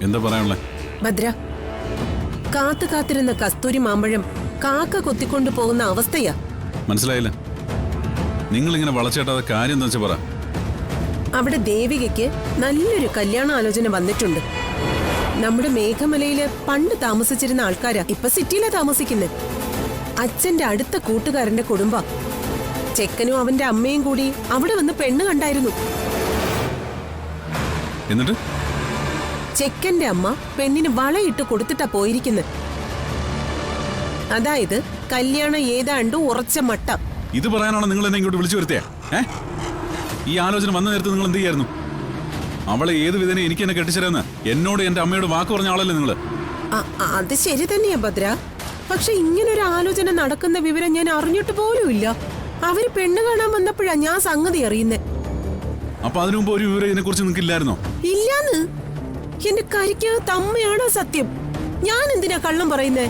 എന്താ പറയാനുള്ളത്? ഭദ്ര, കാത്തിരുന്ന കസ്തൂരി മാമ്പഴം കാക്ക കൊത്തിക്കൊണ്ടു പോകുന്ന അവസ്ഥയാ. മനസ്സിലായില്ല. നിങ്ങൾ ഇങ്ങനെ വളച്ചേട്ടാതെ കാര്യം എന്താ വെച്ചാ പറ. അവിടെ ദേവികയ്ക്ക് നല്ലൊരു കല്യാണ ആലോചന വന്നിട്ടുണ്ട്. നമ്മുടെ മേഘമലയില് പണ്ട് താമസിച്ചിരുന്ന ആൾക്കാരാ ഇപ്പൊ സിറ്റിയിലാ താമസിക്കുന്നത്. അച്ഛന്റെ അടുത്ത കൂട്ടുകാരന്റെ കുടുംബം. ചെക്കനും അവന്റെ അമ്മയും കൂടി അവിടെ വന്ന് പെണ്ണ് കണ്ടായിരുന്നു. എന്നിട്ട് ചെക്കന്റെ അമ്മ പെണ്ണിന് വളയിട്ട് കൊടുത്തിട്ടാ പോയിരിക്കുന്നത്. അതായത് കല്യാണം ഏതാണ്ട് ഉറച്ച മട്ട. ഇത് പറയാനാണോ നിങ്ങൾ എന്നെ ഇങ്ങോട്ട് വിളിച്ചു വരുത്തിയ? ഈ ആലോചന വന്ന നേരത്തെ നിങ്ങൾ എന്ത് ചെയ്യായിരുന്നു? അവളെ ഏത് വിധനെ എനിക്ക് എന്നെ കെട്ടിച്ചേരാന്ന് എന്നോട് എന്റെ അമ്മയോട് വാക്ക് പറഞ്ഞ ആളല്ലേ നിങ്ങള്? അത് ശരി തന്നെയാ ഭദ്ര. പക്ഷെ ഇങ്ങനൊരു ആലോചന നടക്കുന്ന വിവരം ഞാൻ അറിഞ്ഞിട്ട് പോലുമില്ല. അവര് പെണ്ണ് കാണാൻ വന്നപ്പോഴാ ഞാൻ സംഗതി അറിയുന്നേ. അപ്പൊ അതിനു മുമ്പ് ഒരു വിവരം ഇതിനെ കുറിച്ച് നിങ്ങൾക്ക് ഇല്ലായിരുന്നോ? ഇല്ലാന്ന്. എന്റെ കരിക്കകത്ത് അമ്മയാണോ സത്യം? ഞാൻ എന്തിനാ കള്ളം പറയുന്നേ?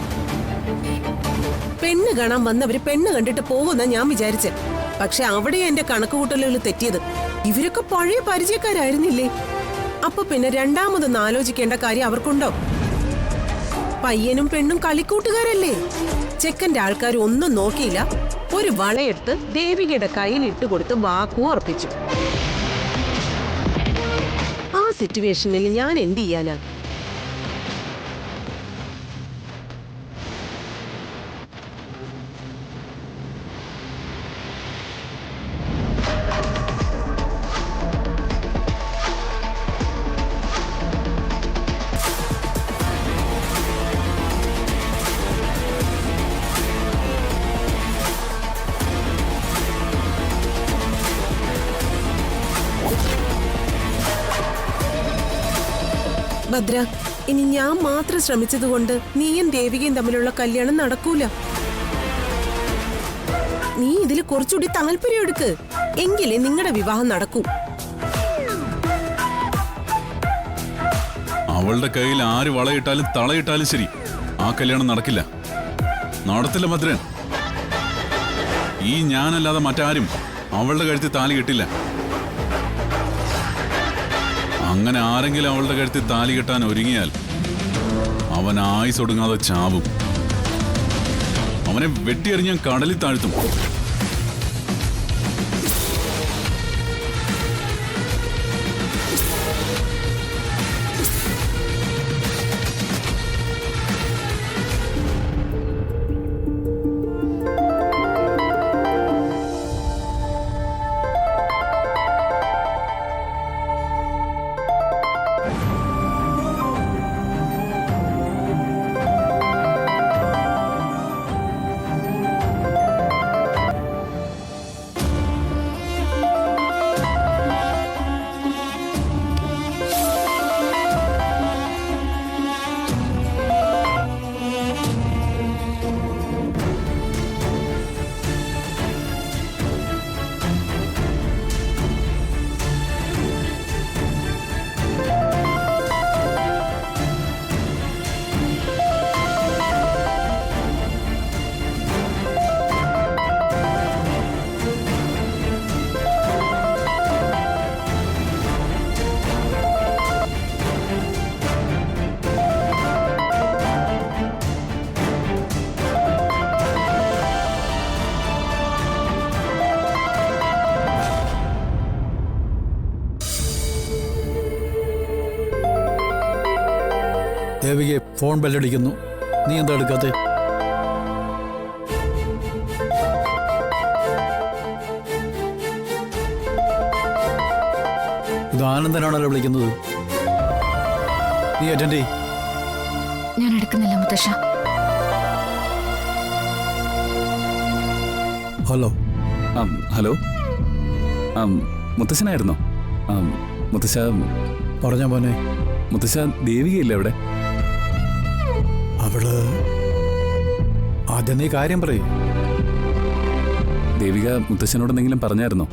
പെണ്ണ് കാണാൻ വന്നവര് പെണ്ണ് കണ്ടിട്ട് പോകുന്ന ഞാൻ വിചാരിച്ചേ. പക്ഷെ അവിടെ എന്റെ കണക്കുകൂട്ടലുകൾ തെറ്റിയത്. ഇവരൊക്കെ പഴയ പരിചയക്കാരായിരുന്നില്ലേ? അപ്പൊ പിന്നെ രണ്ടാമതൊന്നും ആലോചിക്കേണ്ട കാര്യം അവർക്കുണ്ടോ? പയ്യനും പെണ്ണും കളിക്കൂട്ടുകാരല്ലേ? ചെക്കന്റെ ആൾക്കാർ ഒന്നും നോക്കിയില്ല. ഒരു വളയെടുത്ത് ദേവികയുടെ കയ്യിൽ ഇട്ടുകൊടുത്ത് വാക്കു ഉറപ്പിച്ചു. ആ സിറ്റുവേഷനിൽ ഞാൻ എന്ത് ചെയ്യാനാ? ഭദ്ര, ഇനി ഞാൻ മാത്രം ശ്രമിച്ചതുകൊണ്ട് നീയും ദേവികയും തമ്മിലുള്ള കല്യാണം നടക്കൂല. നീ ഇതിൽ കുറച്ചുകൂടി താല്പര്യം എടുക്ക്. എങ്കിലേ നിങ്ങളുടെ വിവാഹം നടക്കൂ. അവളുടെ കയ്യിൽ ആര് വളയിട്ടാലും തളയിട്ടാലും ശരി, ആ കല്യാണം നടക്കില്ല. നടത്തില്ല ഭദ്രൻ. ഈ ഞാനല്ലാതെ മറ്റാരും അവളുടെ കഴുത്തിൽ താലി കെട്ടില്ല. അങ്ങനെ ആരെങ്കിലും അവളുടെ കഴുത്തിൽ താലി കെട്ടാൻ ഒരുങ്ങിയാൽ അവൻ ആയുസ് ഒടുങ്ങാതെ ചാവും. അവനെ വെട്ടിയെറിഞ്ഞ് ഞാൻ കടലിൽ താഴ്ത്തും. ദേവികെ ഫോൺ ബെല്ലടിക്കുന്നു. നീ എന്താ എടുക്കാത്തെ? ഇത് ആനന്ദനാണല്ലോ വിളിക്കുന്നത്. നീ അറ്റൻഡ് ചെയ്. ഞാൻ എടുക്കുന്നില്ല മുത്തശ്ശ. ഹലോ. ഹലോ, മുത്തശ്ശനായിരുന്നോ? മുത്തശ്ശ പറഞ്ഞ മോനെ. മുത്തശ്ശ ദേവികയില്ലേ അവിടെ? അവള് ആദ്യം നീ കാര്യം പറയൂ. ദേവിക മുത്തശ്ശനോട് എന്തെങ്കിലും പറഞ്ഞായിരുന്നോ?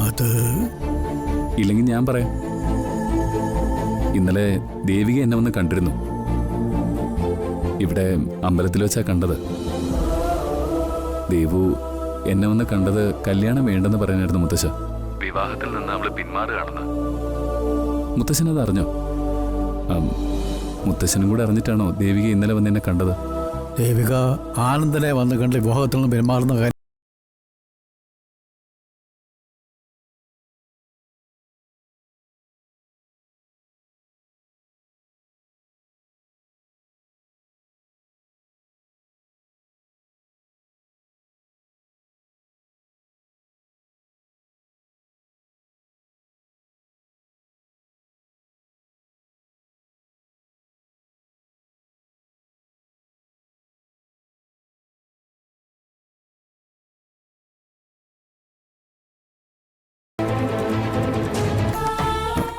അത് ഇല്ലെങ്കിൽ ഞാൻ പറയാം. ഇന്നലെ ദേവിക എന്നെ വന്ന് കണ്ടിരുന്നു. ഇവിടെ അമ്പലത്തിൽ വെച്ചാ കണ്ടത്. ദേവു എന്നെ വന്ന് കണ്ടത് കല്യാണം വേണ്ടെന്ന് പറയാനായിരുന്നു മുത്തശ്ശ. വിവാഹത്തിൽ നിന്ന് അവള് പിന്മാറുകയാണെന്ന്. മുത്തശ്ശനത് അറിഞ്ഞോ? മുത്തശ്ശനും കൂടെ അറിഞ്ഞിട്ടാണോ ദേവിക ഇന്നലെ വന്ന് എന്നെ കണ്ടത്? ദേവിക ആനന്ദനെ വന്ന് കണ്ട് വിവാഹത്തിൽ നിന്ന് പെരുമാറുന്ന കാര്യം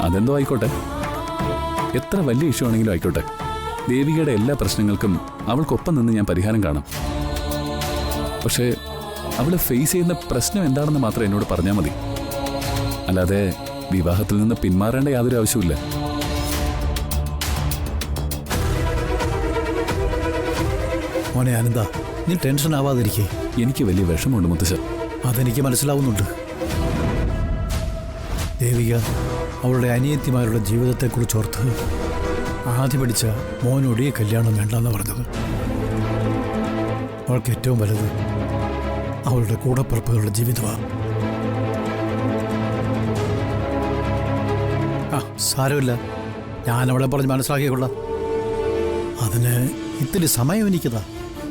അതെന്തോ ആയിക്കോട്ടെ, എത്ര വലിയ ഇഷ്യൂ ആണെങ്കിലും ആയിക്കോട്ടെ, ദേവികയുടെ എല്ലാ പ്രശ്നങ്ങൾക്കും അവൾക്കൊപ്പം നിന്ന് ഞാൻ പരിഹാരം കാണാം. പക്ഷേ അവൾ ഫേസ് ചെയ്യുന്ന പ്രശ്നം എന്താണെന്ന് മാത്രം എന്നോട് പറഞ്ഞാൽ മതി. അല്ലാതെ വിവാഹത്തിൽ നിന്ന് പിന്മാറേണ്ട യാതൊരു ആവശ്യമില്ല. മോനെ ആനന്ദ, നീ ടെൻഷൻ ആവാതിരിക്കേ. എനിക്ക് വലിയ വിഷമമുണ്ട് മുത്തശ്ശ. അതെനിക്ക് മനസ്സിലാവുന്നുണ്ട്. ദേവിക അവളുടെ അനിയത്തിമാരുടെ ജീവിതത്തെക്കുറിച്ച് ഓർത്ത് ആദ്യം പഠിച്ച മോനോട് ഈ കല്യാണം വേണ്ടെന്ന് പറഞ്ഞത്. അവൾക്ക് ഏറ്റവും വലുത് അവളുടെ കൂടപ്പിറപ്പുകളുടെ ജീവിതമാണ്. സാരമില്ല, ഞാൻ അവളെ പറഞ്ഞ് മനസ്സിലാക്കിക്കൊള്ളാം. അതിന് ഇത്തിരി സമയം എനിക്കതാ.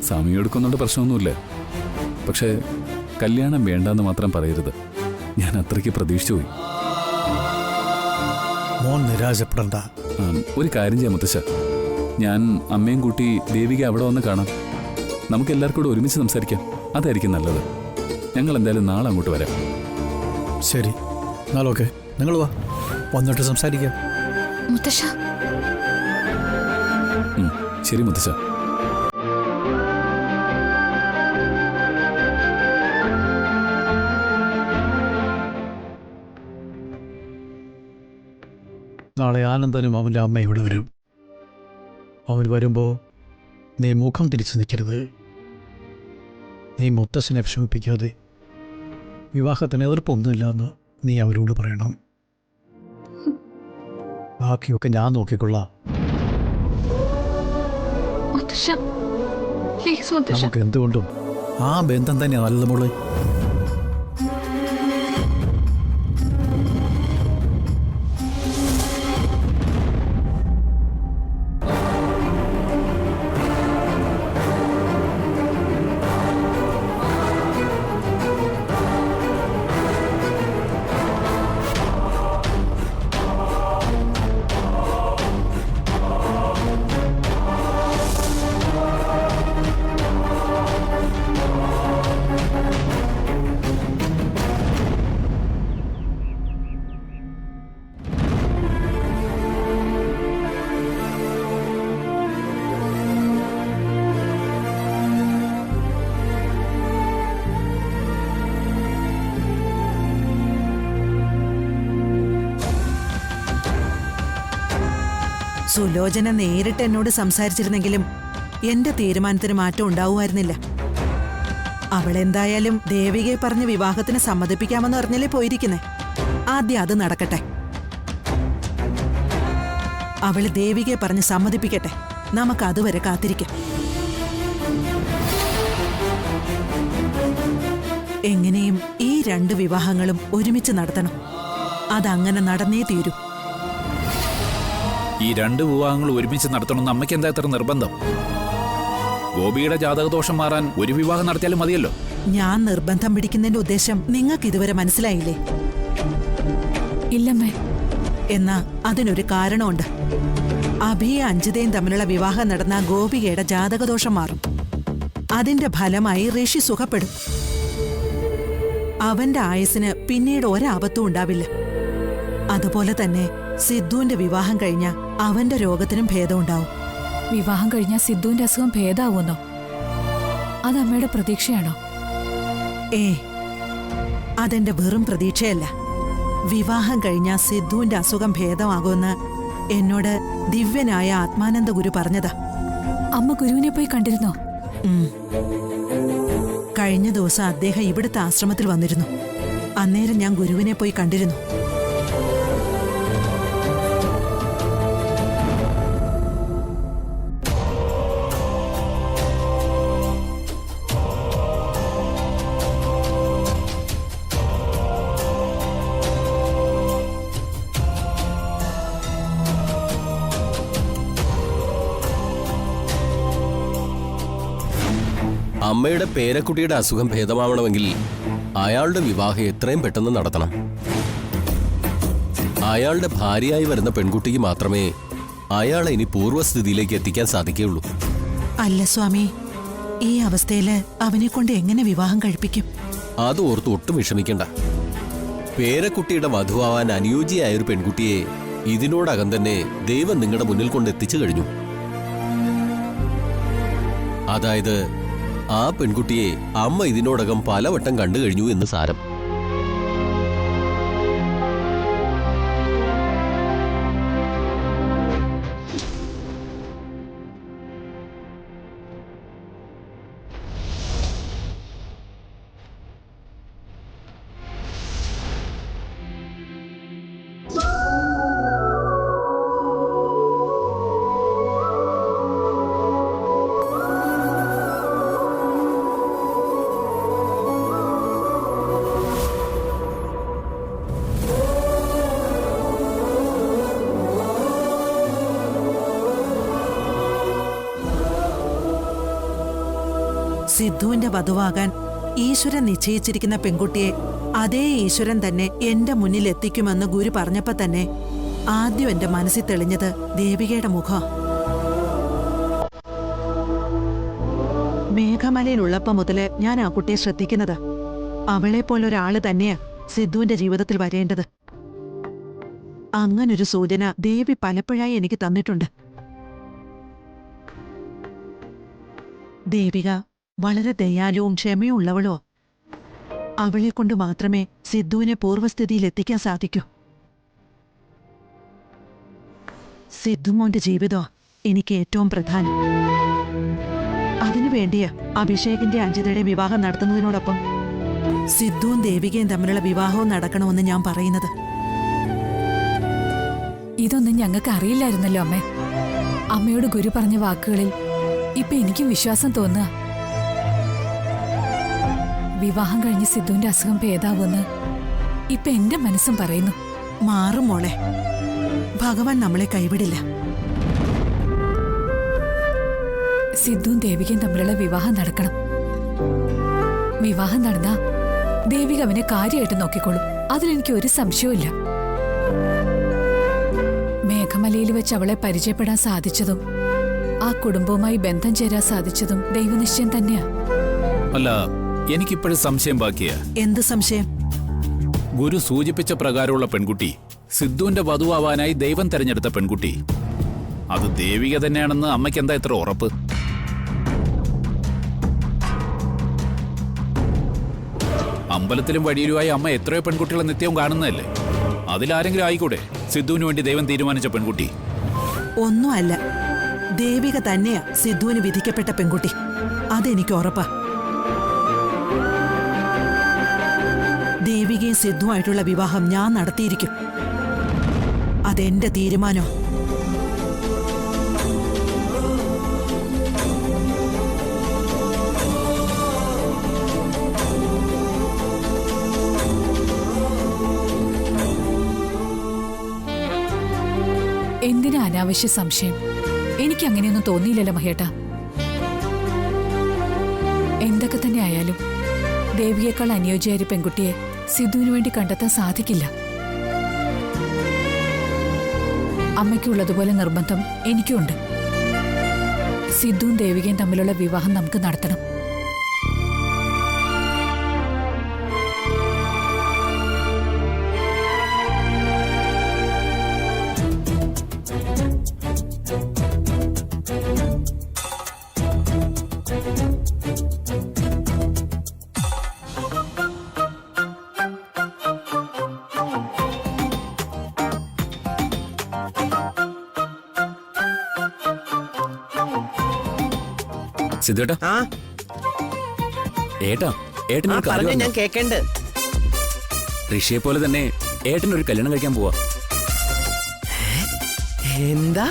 സമയം എടുക്കുന്നുണ്ട്, പ്രശ്നമൊന്നുമില്ല. പക്ഷേ കല്യാണം വേണ്ടെന്ന് മാത്രം പറയരുത്. ഞാൻ അത്രയ്ക്ക് പ്രതീക്ഷിച്ചു പോയി. മോൻ നിരാശപ്പെടണ്ട. ഒരു കാര്യം ചെയ്യാം മുത്തശ്ശ, ഞാൻ അമ്മയും കൂട്ടി ദേവിക അവിടെ വന്ന് കാണാം. നമുക്ക് എല്ലാവർക്കും കൂടെ ഒരുമിച്ച് സംസാരിക്കാം. അതായിരിക്കും നല്ലത്. ഞങ്ങൾ എന്തായാലും നാളെ അങ്ങോട്ട് വരാം. ശരി, എന്നാലൊക്കെ നിങ്ങൾ വാ, വന്നിട്ട് സംസാരിക്കാം. മുത്തശ്ശ. ശരി മുത്തശ്ശ. നാളെ ആനന്ദനും അവൻ്റെ അമ്മ ഇവിടെ വരും. അവൻ വരുമ്പോൾ നീ മുഖം തിരിച്ചു നിൽക്കരുത്. നീ മുത്തശ്ശനെ വിഷമിപ്പിക്കാതെ വിവാഹത്തിന് എതിർപ്പൊന്നുമില്ല എന്ന് നീ അവരോട് പറയണം. ബാക്കിയൊക്കെ ഞാൻ നോക്കിക്കൊള്ളാം. നമുക്ക് എന്തുകൊണ്ടും ആ ബന്ധം തന്നെയാണ് നല്ലത് മോളെ. സുലോചന നേരിട്ട് എന്നോട് സംസാരിച്ചിരുന്നെങ്കിലും എന്റെ തീരുമാനത്തിന് മാറ്റം ഉണ്ടാവുമായിരുന്നില്ല. അവളെന്തായാലും ദേവികയെ പറഞ്ഞ് വിവാഹത്തിന് സമ്മതിപ്പിക്കാമെന്ന് പറഞ്ഞല്ലേ പോയിരിക്കുന്നേ. ആദ്യം അത് നടക്കട്ടെ. അവള് ദേവികയെ പറഞ്ഞ് സമ്മതിപ്പിക്കട്ടെ. നമുക്ക് അതുവരെ കാത്തിരിക്കാം. എങ്ങനെയും ഈ 2 വിവാഹങ്ങളും ഒരുമിച്ച് നടത്തണം. അതങ്ങനെ നടന്നേ തീരൂ. ഈ 2 വിവാഹങ്ങൾ ഒരുമിച്ച് നടത്തണമെന്ന് അമ്മയ്ക്ക് എന്താ ഇത്ര നിർബന്ധം? ഗോപിയുടെ ജാതകദോഷം മാറാൻ ഒരു വിവാഹം നടത്തിയാലും മതിയല്ലോ. ഞാൻ നിർബന്ധം പിടിക്കുന്നതിന്റെ ഉദ്ദേശം നിങ്ങൾക്ക് ഇതുവരെ മനസ്സിലായില്ലേ? ഇല്ലമ്മേ. എന്നാ അതിനൊരു കാരണമുണ്ട്. അഭിയും അഞ്ജിതയും തമ്മിലുള്ള വിവാഹം നടന്ന ഗോപികയുടെ ജാതകദോഷം മാറും. അതിന്റെ ഫലമായി ഋഷി സുഖപ്പെടും. അവന്റെ ആയുസിന് പിന്നീട് ഒരാപത്തും ഉണ്ടാവില്ല. അതുപോലെ തന്നെ സിദ്ധുവിന്റെ വിവാഹം കഴിഞ്ഞ അവന്റെ രോഗത്തിനും ഭേദമുണ്ടാവും. വിവാഹം കഴിഞ്ഞാൽ സിദ്ധുവിന്റെ അസുഖം ഭേദാവുന്നോ? അത് അമ്മയുടെ പ്രതീക്ഷയാണോ? അതെന്റെ വെറും പ്രതീക്ഷയല്ല. വിവാഹം കഴിഞ്ഞാൽ സിദ്ധുവിന്റെ അസുഖം ഭേദമാകുമെന്ന് എന്നോട് ദിവ്യനായ ആത്മാനന്ദ ഗുരു പറഞ്ഞതാ. അമ്മ ഗുരുവിനെ പോയി കണ്ടിരുന്നോ? കഴിഞ്ഞ ദിവസം അദ്ദേഹം ഇവിടുത്തെ ആശ്രമത്തിൽ വന്നിരുന്നു. അന്നേരം ഞാൻ ഗുരുവിനെ പോയി കണ്ടിരുന്നു. അമ്മയുടെ പേരക്കുട്ടിയുടെ അസുഖം ഭേദമാവണമെങ്കിൽ അയാളുടെ വിവാഹം എത്രയും പെട്ടെന്ന് നടത്തണം. അയാളുടെ ഭാര്യയായി വരുന്ന പെൺകുട്ടിക്ക് മാത്രമേ അയാളെ ഇനി പൂർവ്വസ്ഥിതിയിലേക്ക് എത്തിക്കാൻ സാധിക്കുകയുള്ളൂ. അല്ല സ്വാമി, ഈ അവസ്ഥയില് അവനെ കൊണ്ട് എങ്ങനെ വിവാഹം കഴിപ്പിക്കും? അത് ഓർത്ത് ഒട്ടും വിഷമിക്കണ്ട. പേരക്കുട്ടിയുടെ വധുവാവാൻ അനുയോജ്യയായ ഒരു പെൺകുട്ടിയെ ഇതിനോടകം തന്നെ ദൈവം നിങ്ങളുടെ മുന്നിൽ കൊണ്ട് എത്തിച്ചു കഴിഞ്ഞു. അതായത് ആ പെൺകുട്ടിയെ അമ്മ ഇതിനോടകം പലവട്ടം കണ്ടു കഴിഞ്ഞു എന്ന് സാരം. സിദ്ധുവിന്റെ വധുവാകാൻ ഈശ്വരൻ നിശ്ചയിച്ചിരിക്കുന്ന പെൺകുട്ടിയെ അതേ ഈശ്വരൻ തന്നെ എന്റെ മുന്നിൽ എത്തിക്കുമെന്ന് ഗുരു പറഞ്ഞപ്പോ തന്നെ ആദ്യം എന്റെ മനസ്സിൽ തെളിഞ്ഞത് ദേവികയുടെ മുഖം. മേഘമലയിലുള്ളപ്പോ മുതല് ഞാൻ ആ കുട്ടിയെ ശ്രദ്ധിക്കുന്നത്. അവളെ പോലൊരാള് തന്നെയാ സിദ്ധുവിന്റെ ജീവിതത്തിൽ വരേണ്ടത്. അങ്ങനൊരു സൂചന ദേവി പലപ്പോഴായി എനിക്ക് തന്നിട്ടുണ്ട്. ദേവിക വളരെ ദയാലുവും ക്ഷമയും ഉള്ളവളോ. അവളെ കൊണ്ട് മാത്രമേ സിദ്ധുവിനെ പൂർവ്വസ്ഥിതിയിൽ എത്തിക്കാൻ സാധിക്കൂ. സിദ്ധുമോന്റെ ജീവിതം എനിക്ക് ഏറ്റവും പ്രധാനം. അതിനുവേണ്ടിയാ അഭിഷേകിന്റെ അഞ്ജിതയുടെ വിവാഹം നടത്തുന്നതിനോടൊപ്പം സിദ്ധുവും ദേവികയും തമ്മിലുള്ള വിവാഹവും നടക്കണമെന്ന് ഞാൻ പറയുന്നത്. ഇതൊന്നും ഞങ്ങൾക്ക് അറിയില്ലായിരുന്നല്ലോ അമ്മേ. അമ്മയോട് ഗുരു പറഞ്ഞ വാക്കുകളിൽ ഇപ്പൊ എനിക്കും വിശ്വാസം തോന്നുക. വിവാഹം കഴിഞ്ഞ് സിദ്ധുവിന്റെ അസുഖം ഭേദാവുമെന്ന് ഇപ്പൊ എന്റെ മനസ്സും പറയുന്നു. മാറും മോളെ, ഭഗവാൻ നമ്മളെ കൈവിടില്ല. സിദ്ധുവും ദേവികയും തമ്മിലുള്ള വിവാഹം നടക്കണം. വിവാഹം നടന്നാ ദേവിക അവനെ കാര്യമായിട്ട് നോക്കിക്കോളും. അതിലെനിക്ക് ഒരു സംശയവുമില്ല. മേഘമലയിൽ വെച്ച് അവളെ പരിചയപ്പെടാൻ സാധിച്ചതും ആ കുടുംബവുമായി ബന്ധം ചേരാൻ സാധിച്ചതും ദൈവനിശ്ചയം തന്നെയാ. അല്ല, എനിക്കിപ്പോഴും സംശയം ബാക്കിയാ. എന്ത് സംശയം? ഗുരു സൂചിപ്പിച്ച പ്രകാരമുള്ള പെൺകുട്ടി, സിദ്ധുവിന്റെ വധുവാവാനായി ദൈവം തെരഞ്ഞെടുത്ത പെൺകുട്ടി, അത് ദേവിക തന്നെയാണെന്ന് അമ്മയ്ക്ക് എന്താ ഇത്ര ഉറപ്പ്? അമ്പലത്തിലും വഴിയിലുമായി അമ്മ എത്രയോ പെൺകുട്ടികളെ നിത്യവും കാണുന്നതല്ലേ? അതിലാരെങ്കിലും ആയിക്കൂടെ സിദ്ധുവിന് വേണ്ടി ദൈവം തീരുമാനിച്ച പെൺകുട്ടി? ഒന്നുമല്ല, ദേവിക തന്നെയാ സിദ്ധുവിന് വിധിക്കപ്പെട്ട പെൺകുട്ടി. അതെനിക്ക് ഉറപ്പാ. ദേവികയും സിദ്ധുവായിട്ടുള്ള വിവാഹം ഞാൻ നടത്തിയിരിക്കും. അതെന്റെ തീരുമാനം. എന്തിനാ അനാവശ്യ സംശയം? എനിക്ക് അങ്ങനെയൊന്നും തോന്നിയില്ലല്ലോ മഹേട്ട. എന്തൊക്കെ തന്നെ ആയാലും ദേവിയേക്കാൾ അനുയോജ്യയായ ഒരു പെൺകുട്ടിയെ സിദ്ധുവിന് വേണ്ടി കണ്ടെത്താൻ സാധിക്കില്ല. അമ്മയ്ക്കുള്ളതുപോലെ നിർബന്ധം എനിക്കുണ്ട്. സിദ്ധുവും ദേവികയും തമ്മിലുള്ള വിവാഹം നമുക്ക് നടത്തണം. സിദ്ധുവേട്ടാ, ഏട്ടാ, ഏട്ടനൊരു കാര്യം ഞാൻ കേക്കണ്ട്. ഋഷിയെ പോലെ തന്നെ ഏട്ടനൊരു കല്യാണം കഴിക്കാൻ പോവാ. എന്താ?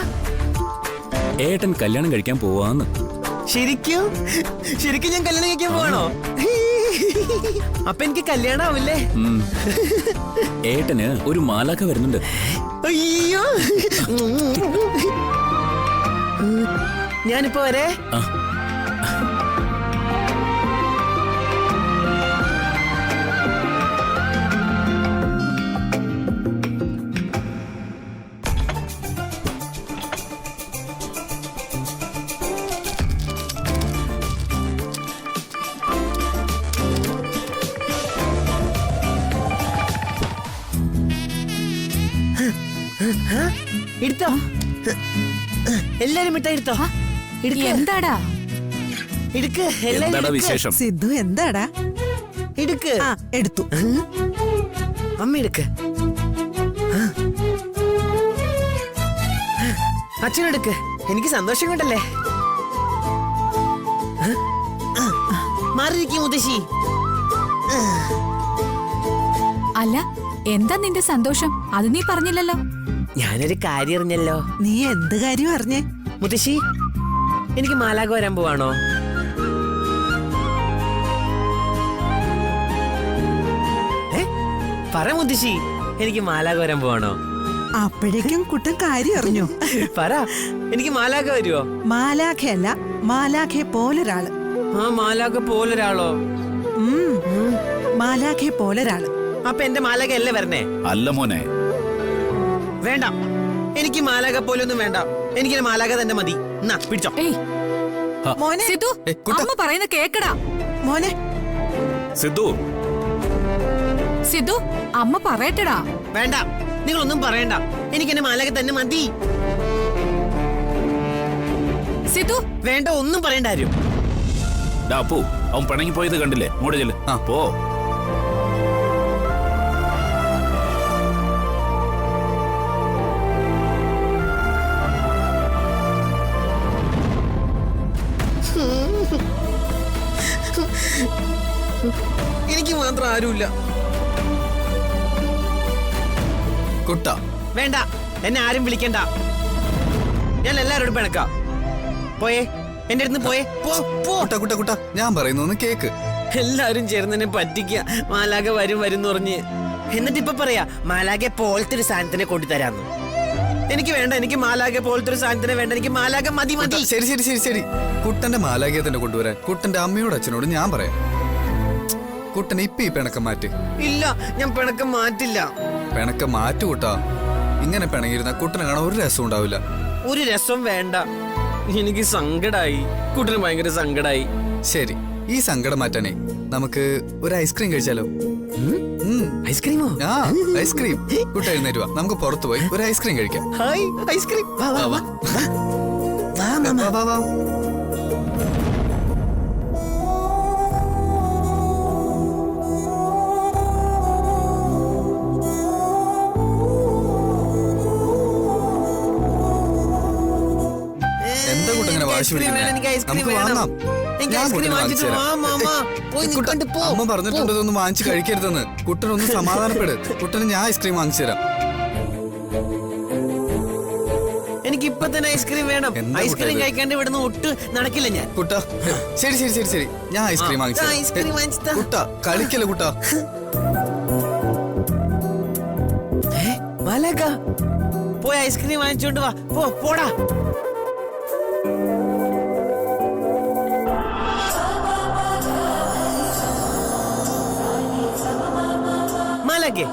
ഏട്ടൻ കല്യാണം കഴിക്കാൻ പോവാന്ന്. ശരിക്കും ശരിക്കും ഞാൻ കല്യാണം കഴിക്കാൻ പോവാണോ? അപ്പൊ എനിക്ക് കല്യാണം ആവില്ലേ? ഏട്ടന് ഒരു മാലാഖ വരുന്നുണ്ട്. അയ്യോ, ഞാനിപ്പോ വരെ. എടുത്തോ, എല്ലാരും മിഠായി എടുത്തോ. എന്താടാ എടുക്ക്, എല്ലാരും എന്താടാ എടുക്ക്. വിശേഷം? സിദ്ധു എന്താടാ? എടുക്ക്. ആ എടുത്തു. അമ്മ എടുക്ക്. അച്ഛനെടുക്ക്. എനിക്ക് സന്തോഷം കൊണ്ടല്ലേ. മാറിയിരിക്കും മുത്തശ്ശി. അല്ല, എന്താ നിന്റെ സന്തോഷം? അത് നീ പറഞ്ഞില്ലല്ലോ. ഞാനൊരു കാര്യം അറിഞ്ഞല്ലോ. നീ എന്ത് കാര്യം അറിഞ്ഞേ? മുത്തശ്ശി, എനിക്ക് മാലാഖ വരാൻ പോവാണോ? പറ മുത്തശ്ശി, എനിക്ക് മാലാഖ വരാൻ പോവാണോ? അപ്പോഴേക്കും കുട്ടൻ കാര്യം അറിഞ്ഞു. പറ, എനിക്ക് മാലാഖ വരുവോ? മാലാഖയല്ല, മാലാഖയെ പോലൊരാള്. ആ, മാലാഖ പോലൊരാളോ? മാലാഖയെ പോലൊരാള്. അപ്പൊ എന്റെ മാലാഖ അല്ലേ വരണേ? അല്ല മോനെ, വേണ്ട, എനിക്ക് മാലാഖ പോലൊന്നും വേണ്ട. എനിക്ക് മാലാഖ തന്നെ മതി. എന്നാ പിടിച്ചോ. ഏയ് മോനെ, സിദ്ധു, അമ്മ പറയുന്ന കേക്കടാ. മോനെ, സിദ്ധു, സിദ്ധു, അമ്മ പറയട്ടടാ. വേണ്ട, നിങ്ങളൊന്നും പറയണ്ട. എനിക്ക് എന്റെ മാലാഖ തന്നെ മതി. സിദ്ധു, വേണ്ട, ഒന്നും പറയണ്ട ആരും. ഡാ അപ്പു, അവൻ പിണങ്ങി പോയത് കണ്ടില്ലേ? ഇങ്ങോട്ട് ചെല്ല്. പോ. എനിക്ക് മാത്രം ആരുമില്ല. കുട്ട, വേണ്ട, എന്നെ ആരും വിളിക്കണ്ട. ഞാൻ എല്ലാരോടും പിണക്കാം. പോയേ, എന്റെ അടുത്ത് പോയേ. പോ, പോ. കുട്ട കുട്ട കുട്ട, ഞാൻ പറയുന്നു കേക്ക്. എല്ലാരും ചേർന്നെന്നെ പറ്റിക്കുക. മാലാഖ വരും വരും പറഞ്ഞ്. എന്നിട്ട് ഇപ്പൊ പറയാ മാലാഖ പോലത്തെ ഒരു സാധനത്തിനെ കൊണ്ടുതരാന്ന്. എനിക്ക് വേണ്ട, എനിക്ക് മാലാഖ പോലത്തെ ഒരു സാധനത്തിനെ വേണ്ട. എനിക്ക് മാലാഖ മതി കുട്ട, മതി. ശരി ശരി ശരി ശരി, കുട്ടന്റെ മാലാഖയെ തന്നെ കൊണ്ടുവരാൻ കുട്ടന്റെ അമ്മയോടും അച്ഛനോടും ഞാൻ പറയാം. കുട്ടൻ ഇപ്പൊ ഈ പിണക്കം മാറ്റ്. ഇല്ല, ഞാൻ പിണക്കം മാറ്റില്ല. പിണക്കം മാറ്റു കുട്ടാ. ഇങ്ങനെ പിണങ്ങിയിരുന്ന കുട്ടനെ കാണാൻ ഒരു രസം ഉണ്ടാവില്ല. ഒരു രസം വേണ്ട. എനിക്ക് സങ്കടായി. കുട്ടന് ഭയങ്കര സങ്കടായി. ശരി, ഈ സങ്കടം മാറ്റാനേ നമുക്ക് ഒരു ഐസ്ക്രീം കഴിച്ചാലോ? ഐസ്ക്രീമോ? ആ, ഐസ്ക്രീം. കുട്ട എഴുന്നേറ്റ് വാ, നമുക്ക് പുറത്തു പോയി ഒരു ഐസ്ക്രീം കഴിക്കാം. Hi, ice cream. വാ, വാ, വാ. വാ, മാമ. വാ, വാ, വാ. എന്താ കുട്ട ഇങ്ങനെ വാശി പിടിക്കുന്നത്? നമുക്ക് വാങ്ങാം. ഞാൻ കുട്ടനെ വാങ്ങിച്ചു തരാം. കുട്ട, അമ്മ പറഞ്ഞിട്ടുണ്ട് ഇതൊന്നും വാങ്ങിച്ചു കഴിക്കരുതെന്ന്. കുട്ടനൊന്ന് സമാധാനപ്പെട്. കുട്ടന് ഞാൻ ഐസ്ക്രീം വാങ്ങിച്ചു തരാം. എനിക്ക് ഇപ്പൊ തന്നെ ഐസ്ക്രീം വേണം. എന്താ ഐസ്ക്രീം കുട്ടാ കഴിക്കാണ്ട് ഇവിടുന്ന് ഒട്ടും നടക്കില്ല ഞാൻ. കുട്ട, ശരി ശരി ശരി ശരി, ഞാൻ ഐസ്ക്രീം വാങ്ങിച്ചു തരാം. ഐസ്ക്രീം വാങ്ങിച്ചു. കുട്ട, കളിക്കല്ലേ കുട്ട. മാലാഖ, പോയി ഐസ്ക്രീം വാങ്ങിച്ചോണ്ട് വാ. പോ, പോടാ. മാലാഖേ,